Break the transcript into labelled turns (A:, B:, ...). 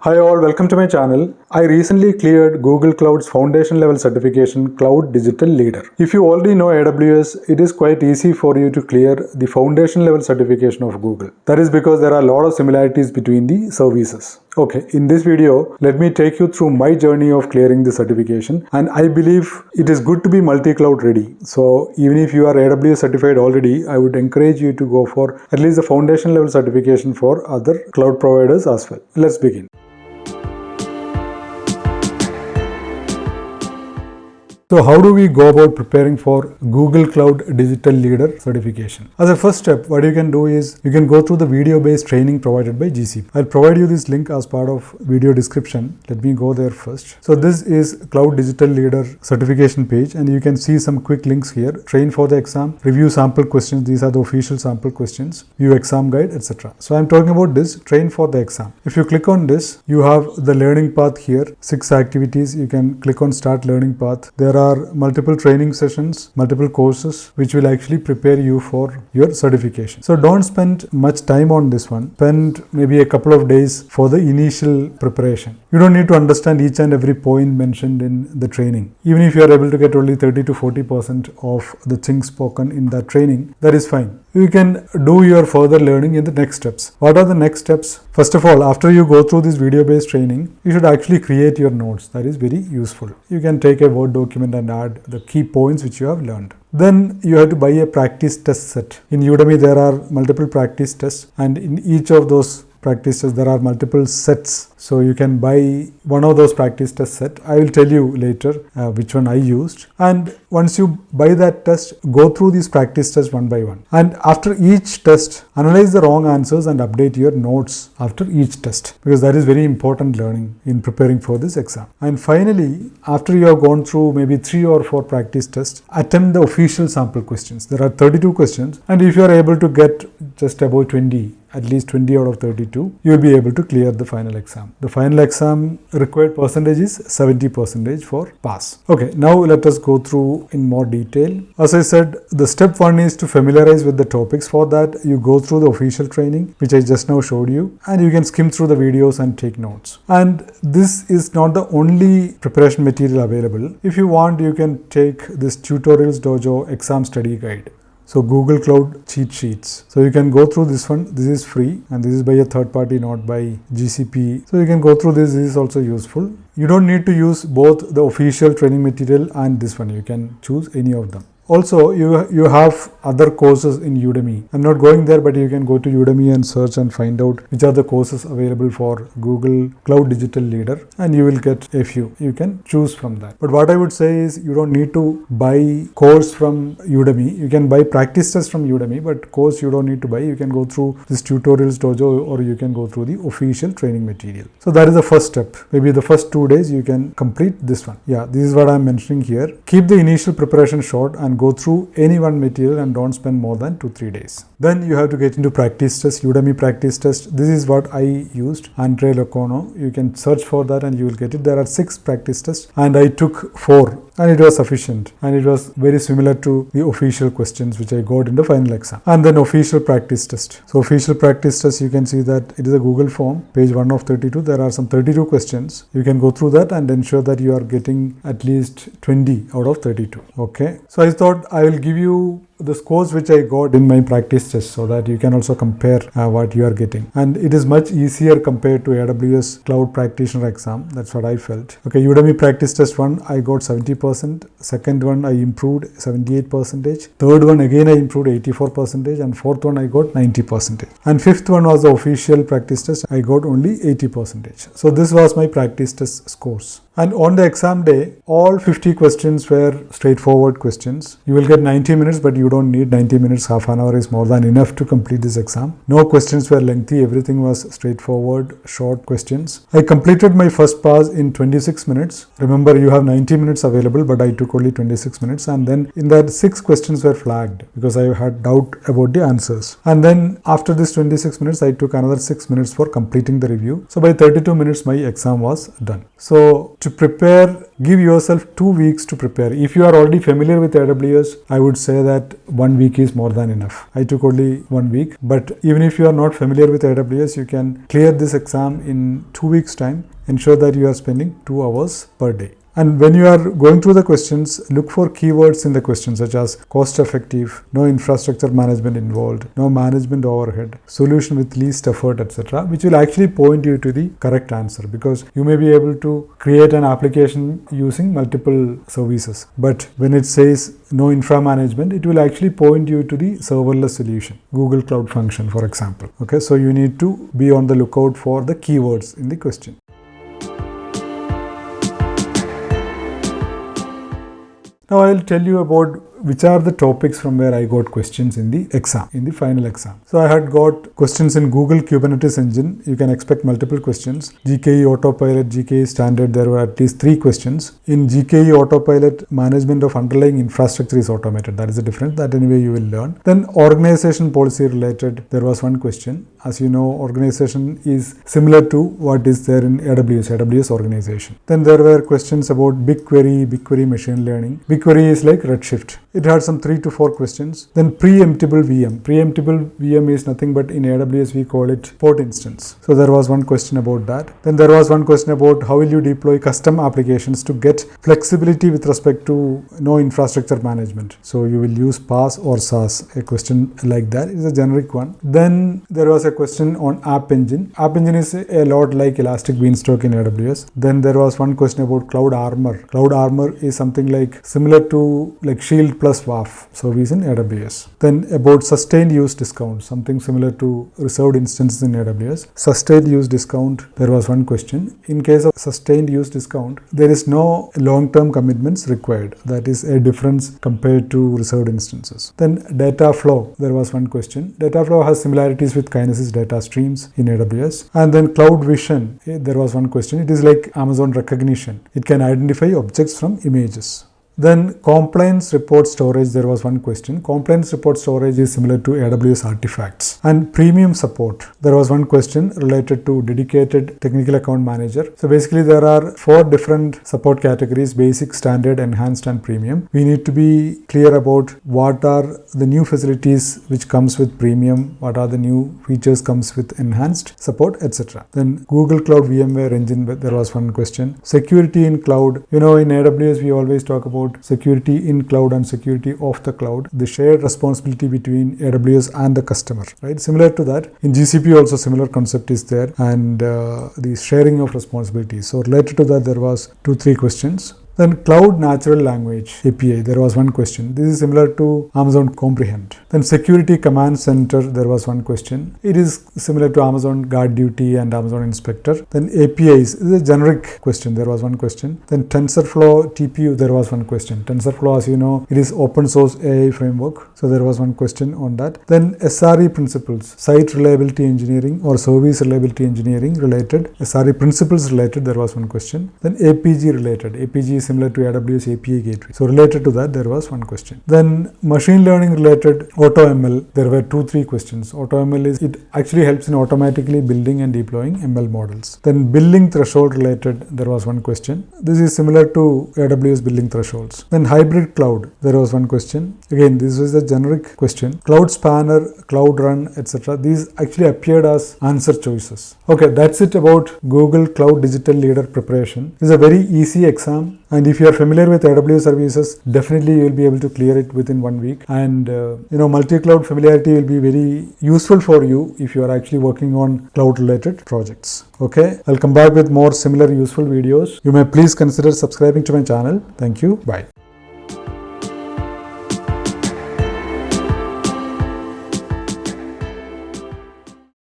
A: Hi all, welcome to my channel. I recently cleared Google Cloud's foundation level certification Cloud Digital Leader. If you already know AWS, it is quite easy for you to clear the foundation level certification of Google. That is because there are a lot of similarities between the services. Okay, in this video, let me take you through my journey of clearing the certification, and I believe it is good to be multi-cloud ready. So even if you are AWS certified already, I would encourage you to go for at least the foundation level certification for other cloud providers as well. Let's begin. So how do we go about preparing for Google Cloud Digital Leader certification? As a first step, what you can do is you can go through the video-based training provided by GCP. I'll provide you this link as part of video description. Let me go there first. So this is Cloud Digital Leader certification page, and you can see some quick links here. Train for the exam, review sample questions. These are the official sample questions, view exam guide, etc. So I'm talking about this, train for the exam. If you click on this, you have the learning path here, 6 activities. You can click on start learning path. There are multiple training sessions, multiple courses which will actually prepare you for your certification. So don't spend much time on this one. Spend maybe a couple of days for the initial preparation. You don't need to understand each and every point mentioned in the training. Even if you are able to get only 30 to 40% of the things spoken in that training, that is fine. You can do your further learning in the next steps. What are the next steps? First of all, after you go through this video-based training, you should actually create your notes. That is very useful. You can take a Word document and add the key points which you have learned. Then you have to buy a practice test set. In Udemy, there are multiple practice tests, and in each of those practice tests, there are multiple sets. So you can buy one of those practice test set. I will tell you later which one I used. And once you buy that test, go through these practice tests one by one. And after each test, analyze the wrong answers and update your notes after each test, because that is very important learning in preparing for this exam. And finally, after you have gone through maybe 3 or 4 practice tests, attempt the official sample questions. There are 32 questions, and if you are able to get just about 20, at least 20 out of 32, you will be able to clear the final exam. The final exam required percentage is 70% for pass. Okay, now let us go through in more detail. As I said, the step 1 is to familiarize with the topics. For that, you go through the official training, which I just now showed you, and you can skim through the videos and take notes. And this is not the only preparation material available. If you want, you can take this Tutorials Dojo exam study guide. So Google Cloud cheat sheets. So you can go through this one. This is free, and this is by a third party, not by GCP. So you can go through this. This is also useful. You don't need to use both the official training material and this one. You can choose any of them. Also, you have other courses in Udemy. I'm not going there, but you can go to Udemy and search and find out which are the courses available for Google Cloud Digital Leader, and you will get a few. You can choose from that. But what I would say is you don't need to buy course from Udemy. You can buy practice tests from Udemy, but course you don't need to buy. You can go through this Tutorials Dojo, or you can go through the official training material. So that is the first step. Maybe the first 2 days you can complete this one. Yeah, this is what I'm mentioning here. Keep the initial preparation short and go through any one material, and don't spend more than 2-3 days. Then you have to get into practice test, Udemy practice test. This is what I used, Andre Locono. You can search for that and you will get it. There are 6 practice tests, and I took 4, and it was sufficient, and it was very similar to the official questions which I got in the final exam. And then official practice test. So official practice test, you can see that it is a Google form, page 1 of 32. There are some 32 questions. You can go through that and ensure that you are getting at least 20 out of 32. Okay. So I thought I will give you the scores which I got in my practice test, so that you can also compare what you are getting. And it is much easier compared to AWS Cloud Practitioner exam. That's what I felt. Okay, Udemy practice test 1, I got 70%. Second one, I improved 78%. Third one, again, I improved 84%. And fourth one, I got 90%. And fifth one was the official practice test. I got only 80%. So this was my practice test scores. And on the exam day, all 50 questions were straightforward questions. You will get 90 minutes, but you don't need 90 minutes. Half an hour is more than enough to complete this exam. No questions were lengthy. Everything was straightforward, short questions. I completed my first pass in 26 minutes. Remember, you have 90 minutes available, but I took only 26 minutes. And then in that, 6 questions were flagged because I had doubt about the answers. And then after this 26 minutes, I took another 6 minutes for completing the review. So by 32 minutes, my exam was done. So to prepare give yourself 2 weeks to prepare. If you are already familiar with AWS, I would say that 1 week is more than enough. I took only 1 week, but even if you are not familiar with AWS, you can clear this exam in 2 weeks time. Ensure that you are spending 2 hours per day. And when you are going through the questions, look for keywords in the question such as cost effective, no infrastructure management involved, no management overhead, solution with least effort, etc., which will actually point you to the correct answer, because you may be able to create an application using multiple services. But when it says no infra management, it will actually point you to the serverless solution, Google Cloud Function, for example. Okay, so you need to be on the lookout for the keywords in the question. Now I'll tell you about which are the topics from where I got questions in the exam, in the final exam. So I had got questions in Google Kubernetes Engine. You can expect multiple questions. GKE Autopilot, GKE Standard, there were at least 3 questions. In GKE Autopilot, management of underlying infrastructure is automated. That is the difference. That anyway you will learn. Then organization policy related, there was 1 question. As you know, organization is similar to what is there in AWS organization. Then there were questions about BigQuery machine learning. BigQuery is like Redshift. It had some 3 to 4 questions. Then preemptible VM. Preemptible VM is nothing but in AWS we call it port instance. So there was 1 question about that. Then there was 1 question about how will you deploy custom applications to get flexibility with respect to no infrastructure management. So you will use PaaS or SaaS. A question like that is a generic one. Then there was a question on App Engine. App Engine is a lot like Elastic Beanstalk in AWS. Then there was 1 question about Cloud Armor. Cloud Armor is something like similar to like Shield plus WAF service in AWS. Then about sustained use discount, something similar to reserved instances in AWS. Sustained use discount, there was 1 question. In case of sustained use discount, there is no long-term commitments required. That is a difference compared to reserved instances. Then data flow, there was 1 question. Data flow has similarities with Kinesis data streams in AWS. And then Cloud Vision, there was 1 question. It is like Amazon Rekognition. It can identify objects from images. Then compliance report storage, there was 1 question. Compliance report storage is similar to AWS artifacts. And premium support, there was 1 question related to dedicated technical account manager. So basically there are 4 different support categories: basic, standard, enhanced and premium. We need to be clear about what are the new facilities which comes with premium, what are the new features comes with enhanced support, etc. Then Google Cloud VMware Engine, there was 1 question. Security in cloud, in AWS we always talk about security in cloud and security of the cloud, the shared responsibility between AWS and the customer, right? Similar to that, in GCP also similar concept is there, and the sharing of responsibilities. So related to that, there was 2-3 questions. Then Cloud Natural Language API, there was 1 question. This is similar to Amazon Comprehend. Then Security Command Center, there was 1 question. It is similar to Amazon Guard Duty and Amazon Inspector. Then APIs, this is a generic question. There was 1 question. Then TensorFlow TPU, there was 1 question. TensorFlow, as you know, it is open source AI framework. So there was 1 question on that. Then SRE principles, Site Reliability Engineering or Service Reliability Engineering related. SRE principles related, there was 1 question. Then APG related. APG is similar to AWS API Gateway. So related to that, there was 1 question. Then machine learning related AutoML, there were 2-3 questions. AutoML is, it actually helps in automatically building and deploying ML models. Then billing threshold related, there was 1 question. This is similar to AWS billing thresholds. Then hybrid cloud, there was 1 question. Again, this is a generic question. Cloud Spanner, Cloud Run, etc. These actually appeared as answer choices. Okay, that's it about Google Cloud Digital Leader preparation. This is a very easy exam. And if you are familiar with AWS services, definitely you will be able to clear it within 1 week. And multi-cloud familiarity will be very useful for you if you are actually working on cloud-related projects. Okay, I'll come back with more similar useful videos. You may please consider subscribing to my channel. Thank you. Bye.